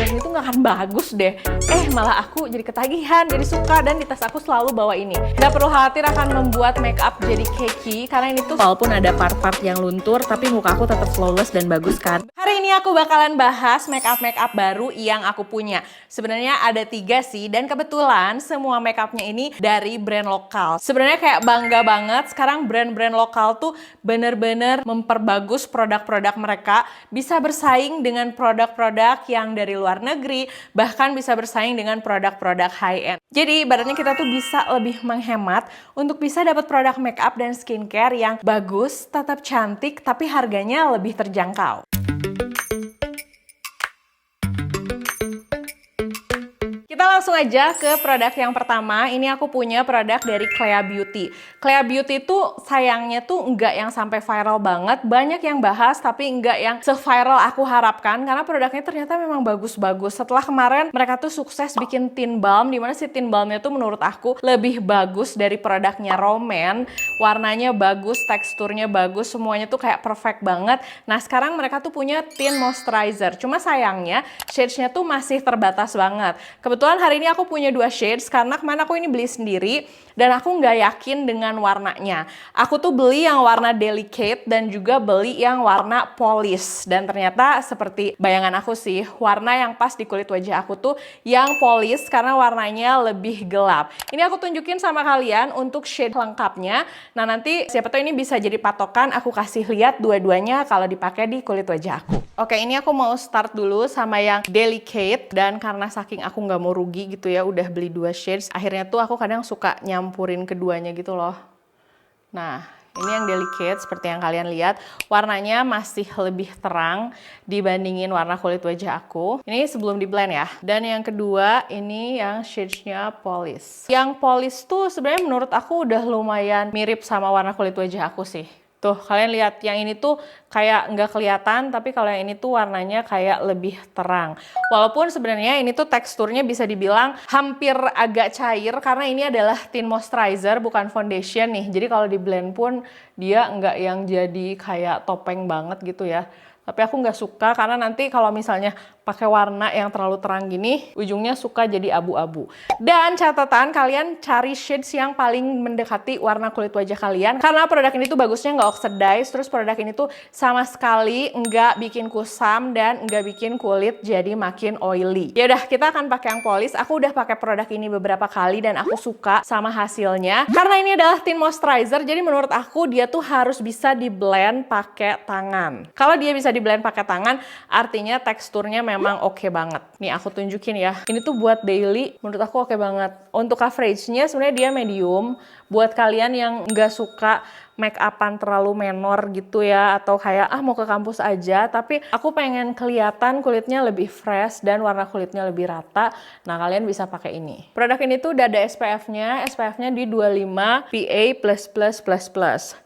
produk itu nggak akan bagus deh. Malah aku jadi ketagihan, jadi suka, dan di tas aku selalu bawa ini. Nggak perlu khawatir akan membuat makeup jadi cakey, karena ini tuh walaupun ada part-part yang luntur, tapi muka aku tetap flawless dan bagus kan. Hari ini aku bakalan bahas makeup baru yang aku punya. Sebenarnya ada 3 sih, dan kebetulan semua makeupnya ini dari brand lokal. Sebenarnya kayak bangga banget sekarang brand-brand lokal tuh bener-bener memperbagus produk-produk mereka, bisa bersaing dengan produk-produk yang dari luar negeri, bahkan bisa bersaing dengan produk-produk high-end. Jadi ibaratnya kita tuh bisa lebih menghemat untuk bisa dapat produk makeup dan skincare yang bagus, tetap cantik, tapi harganya lebih terjangkau. Kita langsung aja ke produk yang pertama. Ini aku punya produk dari Clea Beauty. Clea Beauty tuh sayangnya tuh enggak yang sampai viral banget. Banyak yang bahas tapi enggak yang se-viral aku harapkan, karena produknya ternyata memang bagus-bagus. Setelah kemarin mereka tuh sukses bikin tint balm, dimana si tint balmnya tuh menurut aku lebih bagus dari produknya Roman. Warnanya bagus, teksturnya bagus, semuanya tuh kayak perfect banget. Nah sekarang mereka tuh punya tint moisturizer. Cuma sayangnya shades-nya tuh masih terbatas banget. Kebetulan hari ini aku punya 2 shades karena kemarin aku ini beli sendiri dan aku nggak yakin dengan warnanya. Aku tuh beli yang warna delicate dan juga beli yang warna polish, dan ternyata seperti bayangan aku sih, warna yang pas di kulit wajah aku tuh yang polish karena warnanya lebih gelap. Ini aku tunjukin sama kalian untuk shade lengkapnya. Nah nanti siapa tahu ini bisa jadi patokan, aku kasih lihat dua-duanya kalau dipakai di kulit wajah aku. Oke, ini aku mau start dulu sama yang delicate, dan karena saking aku nggak mau rugi gitu ya, udah beli 2 shades, akhirnya tuh aku kadang suka nyampurin keduanya gitu loh. Nah, ini yang delicate seperti yang kalian lihat, warnanya masih lebih terang dibandingin warna kulit wajah aku. Ini sebelum di blend ya. Dan yang kedua, ini yang shades-nya polish. Yang polish tuh sebenarnya menurut aku udah lumayan mirip sama warna kulit wajah aku sih. Tuh, kalian lihat yang ini tuh kayak nggak kelihatan, tapi kalau yang ini tuh warnanya kayak lebih terang. Walaupun sebenarnya ini tuh teksturnya bisa dibilang hampir agak cair, karena ini adalah tint moisturizer, bukan foundation nih. Jadi kalau di blend pun dia nggak yang jadi kayak topeng banget gitu ya. Tapi aku nggak suka karena nanti kalau misalnya pakai warna yang terlalu terang gini, ujungnya suka jadi abu-abu. Dan catatan, kalian cari shades yang paling mendekati warna kulit wajah kalian, karena produk ini tuh bagusnya nggak oxidize, terus produk ini tuh sama sekali nggak bikin kusam dan nggak bikin kulit jadi makin oily. Ya udah, kita akan pakai yang polish. Aku udah pakai produk ini beberapa kali dan aku suka sama hasilnya. Karena ini adalah tint moisturizer, jadi menurut aku dia tuh harus bisa di blend pakai tangan. Kalau dia bisa di blend pakai tangan, artinya teksturnya memang oke banget. Nih aku tunjukin ya. Ini tuh buat daily, menurut aku oke banget. Untuk coveragenya sebenarnya dia medium. Buat kalian yang nggak suka make upan terlalu menor gitu ya, atau kayak mau ke kampus aja, tapi aku pengen kelihatan kulitnya lebih fresh dan warna kulitnya lebih rata, nah kalian bisa pakai ini. Produk ini tuh udah ada SPF-nya di 25 PA++++.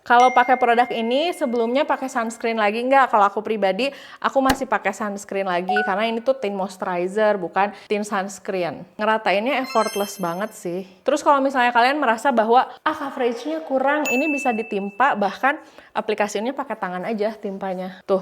Kalau pakai produk ini sebelumnya pakai sunscreen lagi nggak? Kalau aku pribadi, aku masih pakai sunscreen lagi karena ini tuh tint moisturizer bukan tint sunscreen. Ngeratainnya effortless banget sih. Terus kalau misalnya kalian merasa bahwa coveragenya kurang, ini bisa ditimpa, bahkan aplikasinya pakai tangan aja timpanya. Tuh.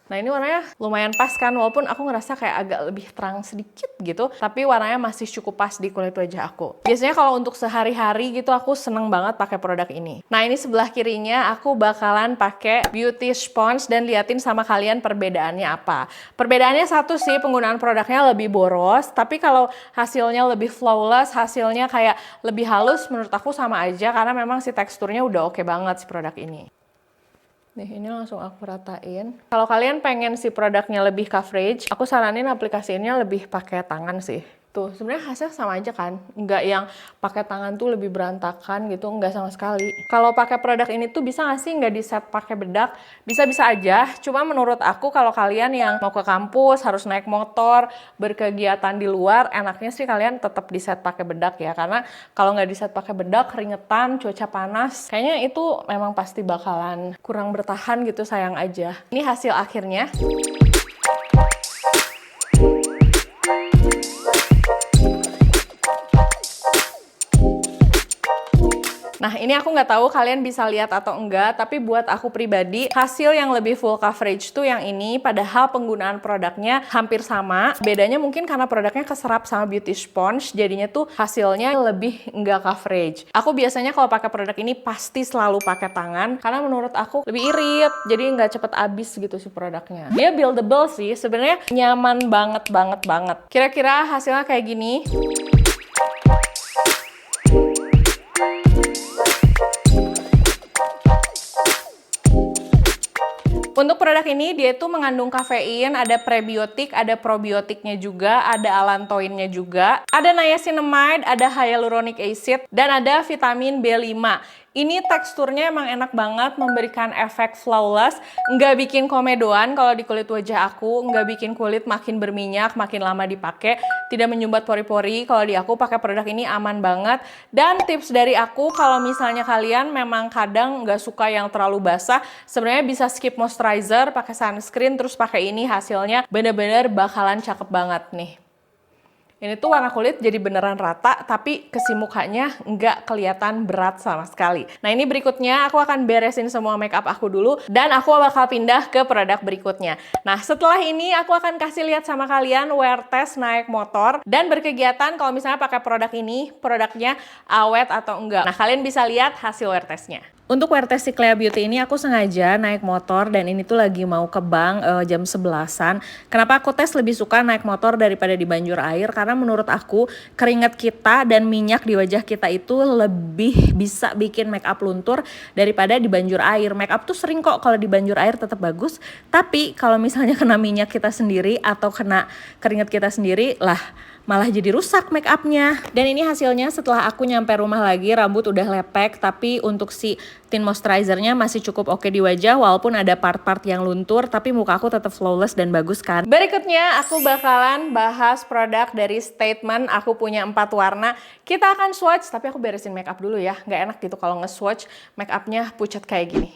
Nah ini warnanya lumayan pas kan, walaupun aku ngerasa kayak agak lebih terang sedikit gitu, tapi warnanya masih cukup pas di kulit wajah aku. Biasanya kalau untuk sehari-hari gitu aku seneng banget pakai produk ini. Nah ini sebelah kirinya aku bakalan pakai beauty sponge dan liatin sama kalian perbedaannya apa. Perbedaannya satu sih, penggunaan produknya lebih boros, tapi kalau hasilnya lebih flawless, hasilnya kayak lebih halus, menurut aku sama aja karena memang si teksturnya udah oke banget si produk ini. Nih, ini langsung aku ratain. Kalau kalian pengen si produknya lebih coverage, aku saranin aplikasinya lebih pakai tangan sih. Tuh, sebenarnya hasilnya sama aja kan? Nggak yang pakai tangan tuh lebih berantakan gitu, nggak sama sekali. Kalau pakai produk ini tuh bisa nggak sih nggak di set pakai bedak? Bisa-bisa aja, cuma menurut aku kalau kalian yang mau ke kampus, harus naik motor, berkegiatan di luar, enaknya sih kalian tetap di set pakai bedak ya. Karena kalau nggak di set pakai bedak, keringetan, cuaca panas, kayaknya itu memang pasti bakalan kurang bertahan gitu, sayang aja. Ini hasil akhirnya. Nah ini aku nggak tahu kalian bisa lihat atau enggak, tapi buat aku pribadi, hasil yang lebih full coverage tuh yang ini, padahal penggunaan produknya hampir sama. Bedanya mungkin karena produknya keserap sama beauty sponge, jadinya tuh hasilnya lebih nggak coverage. Aku biasanya kalau pakai produk ini pasti selalu pakai tangan, karena menurut aku lebih irit, jadi nggak cepet habis gitu sih produknya. Dia buildable sih, sebenarnya nyaman banget. Kira-kira hasilnya kayak gini. Untuk produk ini dia itu mengandung kafein, ada prebiotik, ada probiotiknya juga, ada allantoinnya juga, ada niacinamide, ada hyaluronic acid, dan ada vitamin B5. Ini teksturnya emang enak banget, memberikan efek flawless, nggak bikin komedoan kalau di kulit wajah aku, nggak bikin kulit makin berminyak, makin lama dipakai, tidak menyumbat pori-pori. Kalau di aku pakai produk ini aman banget. Dan tips dari aku, kalau misalnya kalian memang kadang nggak suka yang terlalu basah, sebenarnya bisa skip moisturizer, pakai sunscreen, terus pakai ini, hasilnya bener-bener bakalan cakep banget nih. Ini tuh warna kulit jadi beneran rata, tapi kesi mukanya nggak kelihatan berat sama sekali. Nah ini berikutnya aku akan beresin semua makeup aku dulu, dan aku bakal pindah ke produk berikutnya. Nah setelah ini aku akan kasih lihat sama kalian wear test naik motor, dan berkegiatan kalau misalnya pakai produk ini, produknya awet atau enggak. Nah kalian bisa lihat hasil wear testnya. Untuk wear test si Clea Beauty ini aku sengaja naik motor, dan ini tuh lagi mau ke bank jam 11-an. Kenapa aku tes lebih suka naik motor daripada di banjur air? Karena menurut aku keringat kita dan minyak di wajah kita itu lebih bisa bikin make up luntur daripada di banjur air. Make up tuh sering kok kalau di banjur air tetap bagus, tapi kalau misalnya kena minyak kita sendiri atau kena keringat kita sendiri lah, malah jadi rusak make upnya. Dan ini hasilnya setelah aku nyampe rumah lagi, rambut udah lepek, tapi untuk si tint moisturizernya masih cukup oke di wajah, walaupun ada part-part yang luntur, tapi muka aku tetap flawless dan bagus kan. Berikutnya aku bakalan bahas produk dari Statement. Aku punya 4 warna. Kita akan swatch, tapi aku beresin make up dulu ya. Nggak enak gitu kalau nge-swatch make upnya pucat kayak gini.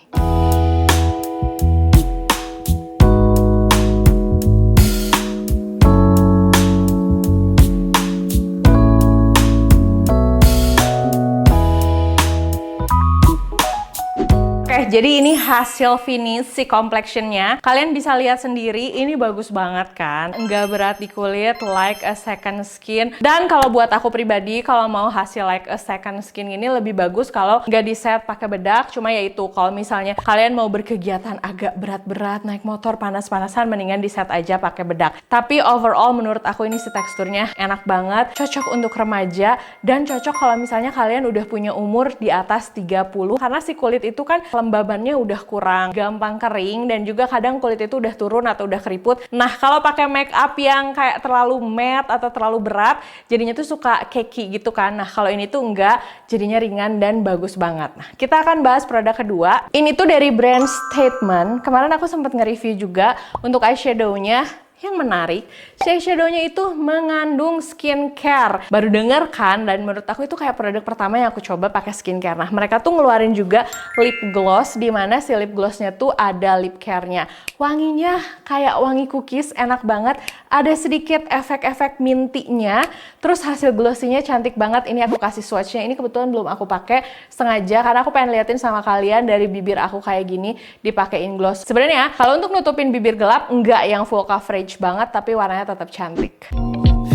Jadi ini hasil finish si complexionnya. Kalian bisa lihat sendiri, ini bagus banget kan? Nggak berat di kulit, like a second skin. Dan kalau buat aku pribadi, kalau mau hasil like a second skin ini lebih bagus kalau nggak di set pakai bedak. Cuma ya itu, kalau misalnya kalian mau berkegiatan agak berat-berat, naik motor panas-panasan, mendingan di set aja pakai bedak. Tapi overall menurut aku ini si teksturnya enak banget, cocok untuk remaja, dan cocok kalau misalnya kalian udah punya umur di atas 30. Karena si kulit itu kan kelembabannya udah kurang, gampang kering, dan juga kadang kulit itu udah turun atau udah keriput. Nah kalau pakai make up yang kayak terlalu matte atau terlalu berat, jadinya tuh suka cakey gitu kan. Nah kalau ini tuh enggak, jadinya ringan dan bagus banget. Nah kita akan bahas produk kedua. Ini tuh dari brand Statement. Kemarin aku sempat nge-review juga untuk eyeshadow-nya. Yang menarik, eyeshadow-nya itu mengandung skincare. Baru denger kan, dan menurut aku itu kayak produk pertama yang aku coba pakai skincare. Nah, mereka tuh ngeluarin juga lip gloss, di mana si lip gloss-nya tuh ada lip care-nya. Wanginya kayak wangi cookies, enak banget. Ada sedikit efek-efek minty-nya. Terus hasil glossy-nya cantik banget. Ini aku kasih swatch-nya. Ini kebetulan belum aku pakai sengaja, karena aku pengen liatin sama kalian dari bibir aku kayak gini dipakein gloss. Sebenarnya kalau untuk nutupin bibir gelap, enggak yang full coverage banget, tapi warnanya tetap cantik.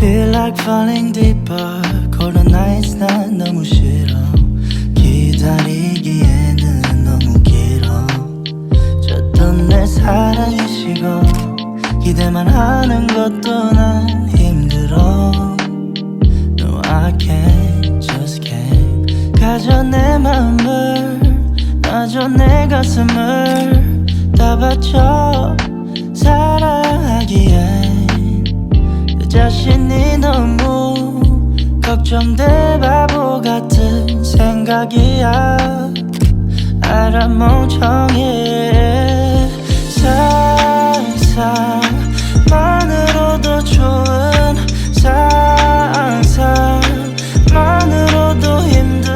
Feel like falling deeper. Cold nights 난 너무 싫어. 기다리기에는 너무 길어. 줬던 내 사랑이 식어. 기대만 하는 것도 난 힘들어. No I can't, just can't. 가져 내 마음을, 놔줘 내 가슴을 다 바쳐. 사랑하기엔 내 자신이 너무 걱정돼. 바보 같은 생각이야. 알아 멍청해. 상상만으로도 좋은 상상만으로도 힘든.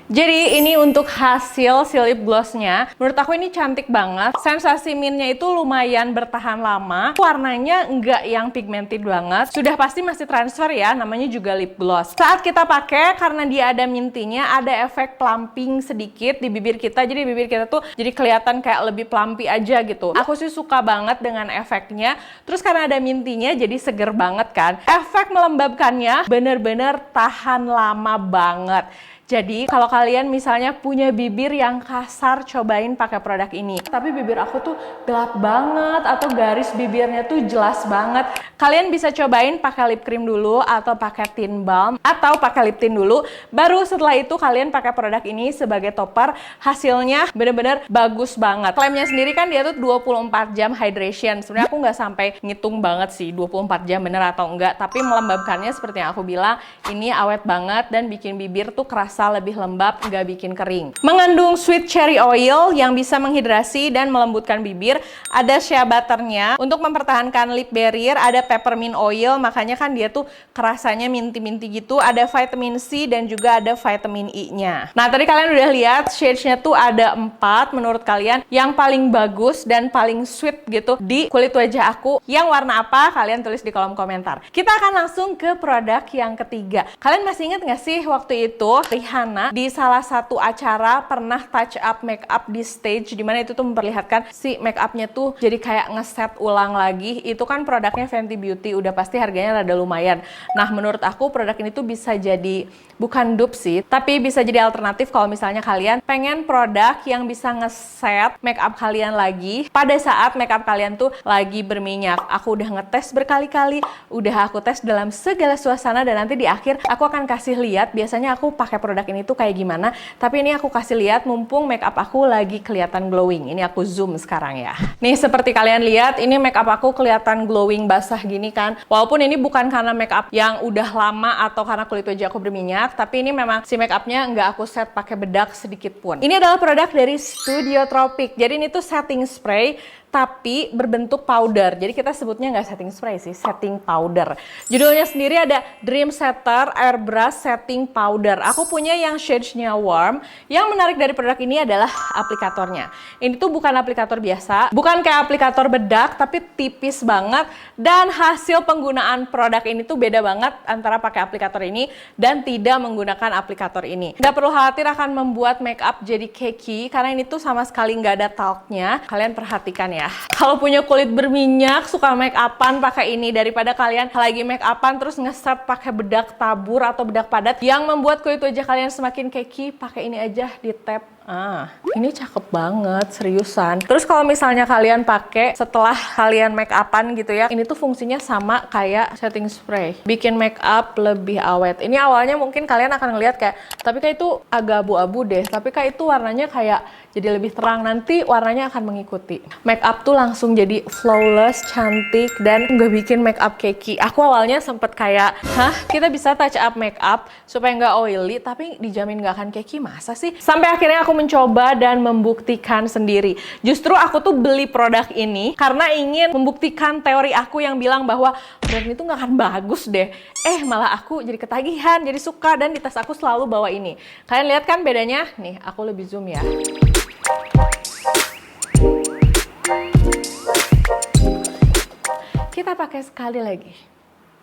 Jadi ini untuk hasil si lip glossnya, menurut aku ini cantik banget. Sensasi mintnya itu lumayan bertahan lama. Warnanya nggak yang pigmented banget. Sudah pasti masih transfer ya, namanya juga lip gloss. Saat kita pakai, karena dia ada mintinya, ada efek plumping sedikit di bibir kita. Jadi bibir kita tuh jadi kelihatan kayak lebih plumpy aja gitu. Aku sih suka banget dengan efeknya. Terus karena ada mintinya jadi seger banget kan. Efek melembabkannya bener-bener tahan lama banget. Jadi kalau kalian misalnya punya bibir yang kasar, cobain pakai produk ini. Tapi bibir aku tuh gelap banget atau garis bibirnya tuh jelas banget. Kalian bisa cobain pakai lip cream dulu atau pakai tint balm atau pakai lip tint dulu. Baru setelah itu kalian pakai produk ini sebagai topper. Hasilnya bener-bener bagus banget. Klaimnya sendiri kan dia tuh 24 jam hydration. Sebenarnya aku nggak sampai ngitung banget sih 24 jam bener atau enggak. Tapi melembabkannya seperti yang aku bilang, ini awet banget dan bikin bibir tuh keras lebih lembab, nggak bikin kering. Mengandung sweet cherry oil yang bisa menghidrasi dan melembutkan bibir. Ada shea butternya untuk mempertahankan lip barrier. Ada peppermint oil, makanya kan dia tuh kerasanya minty-minty gitu. Ada vitamin C dan juga ada vitamin E-nya. Nah, tadi kalian udah lihat shades-nya tuh ada 4. Menurut kalian yang paling bagus dan paling sweet gitu di kulit wajah aku yang warna apa? Kalian tulis di kolom komentar. Kita akan langsung ke produk yang ketiga. Kalian masih ingat nggak sih waktu itu Rihanna di salah satu acara pernah touch up make up di stage, dimana itu tuh memperlihatkan si make upnya tuh jadi kayak ngeset ulang lagi. Itu kan produknya Fenty Beauty, udah pasti harganya rada lumayan. Nah, menurut aku produk ini tuh bisa jadi bukan dupe sih, tapi bisa jadi alternatif kalau misalnya kalian pengen produk yang bisa ngeset make up kalian lagi pada saat make up kalian tuh lagi berminyak. Aku udah ngetes berkali-kali, udah aku tes dalam segala suasana, dan nanti di akhir aku akan kasih lihat biasanya aku pakai produk ini tuh kayak gimana. Tapi ini aku kasih lihat mumpung make up aku lagi kelihatan glowing. Ini aku zoom sekarang ya. Nih seperti kalian lihat, ini make up aku kelihatan glowing basah gini kan. Walaupun ini bukan karena make up yang udah lama atau karena kulit wajah aku berminyak, tapi ini memang si make upnya nggak aku set pakai bedak sedikit pun. Ini adalah produk dari Studio Tropic. Jadi ini tuh setting spray tapi berbentuk powder. Jadi kita sebutnya nggak setting spray sih, setting powder. Judulnya sendiri ada Dream Setter Airbrush Setting Powder. Aku punya yang shades-nya warm. Yang menarik dari produk ini adalah aplikatornya. Ini tuh bukan aplikator biasa, bukan kayak aplikator bedak, tapi tipis banget. Dan hasil penggunaan produk ini tuh beda banget antara pakai aplikator ini dan tidak menggunakan aplikator ini. Nggak perlu khawatir akan membuat make up jadi cakey, karena ini tuh sama sekali nggak ada talknya. Kalian perhatikan ya. Kalau punya kulit berminyak, suka make upan, pakai ini daripada kalian lagi make upan terus ngeset pakai bedak tabur atau bedak padat yang membuat kulit wajah kalian semakin cakey. Pakai ini aja di tap. Ini cakep banget, seriusan. Terus kalau misalnya kalian pakai setelah kalian make upan gitu ya, ini tuh fungsinya sama kayak setting spray, bikin make up lebih awet. Ini awalnya mungkin kalian akan ngeliat kayak, tapi kayak itu agak abu-abu deh, tapi kayak itu warnanya kayak jadi lebih terang. Nanti warnanya akan mengikuti. Make up tuh langsung jadi flawless, cantik, dan nggak bikin make up cakey. Aku awalnya sempet kayak, kita bisa touch up make up supaya nggak oily, tapi dijamin nggak akan cakey, masa sih? Sampai akhirnya aku mencoba dan membuktikan sendiri. Justru aku tuh beli produk ini karena ingin membuktikan teori aku yang bilang bahwa produk ini tuh nggak akan bagus deh. Malah aku jadi ketagihan, jadi suka, dan di tas aku selalu bawa ini. Kalian lihat kan bedanya? Nih, aku lebih zoom ya. Kita pakai sekali lagi.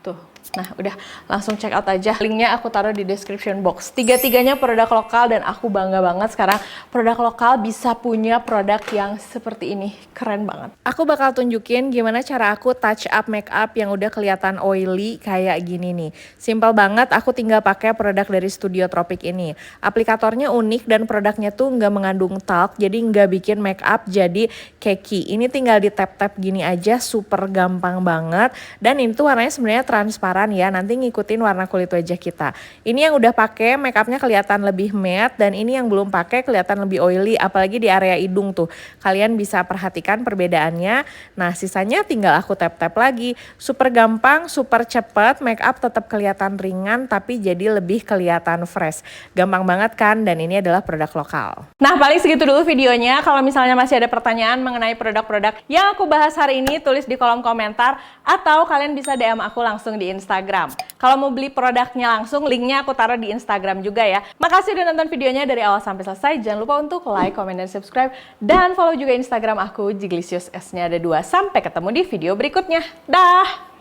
Tuh. Nah, udah langsung check out aja. Linknya aku taruh di description box. Tiga-tiganya produk lokal dan aku bangga banget sekarang produk lokal bisa punya produk yang seperti ini. Keren banget. Aku bakal tunjukin gimana cara aku touch up make up yang udah kelihatan oily kayak gini nih. Simple banget, aku tinggal pakai produk dari Studio Tropic ini. Aplikatornya unik dan produknya tuh nggak mengandung talc, jadi nggak bikin make up jadi cakey. Ini tinggal di tap-tap gini aja, super gampang banget. Dan ini tuh warnanya sebenarnya transparan ya, nanti ngikutin warna kulit wajah kita. Ini yang udah pakai make upnya kelihatan lebih matte, dan ini yang belum pakai kelihatan lebih oily, apalagi di area hidung tuh. Kalian bisa perhatikan perbedaannya. Nah, sisanya tinggal aku tap-tap lagi. Super gampang, super cepet, make up tetap kelihatan ringan tapi jadi lebih kelihatan fresh. Gampang banget kan, dan ini adalah produk lokal. Nah, paling segitu dulu videonya. Kalau misalnya masih ada pertanyaan mengenai produk-produk yang aku bahas hari ini, tulis di kolom komentar atau kalian bisa DM aku langsung langsung di Instagram. Kalau mau beli produknya langsung, linknya aku taruh di Instagram juga ya. Makasih udah nonton videonya dari awal sampai selesai. Jangan lupa untuk like, comment, dan subscribe. Dan follow juga Instagram aku, Jiglisius, S-nya ada 2. Sampai ketemu di video berikutnya. Dah!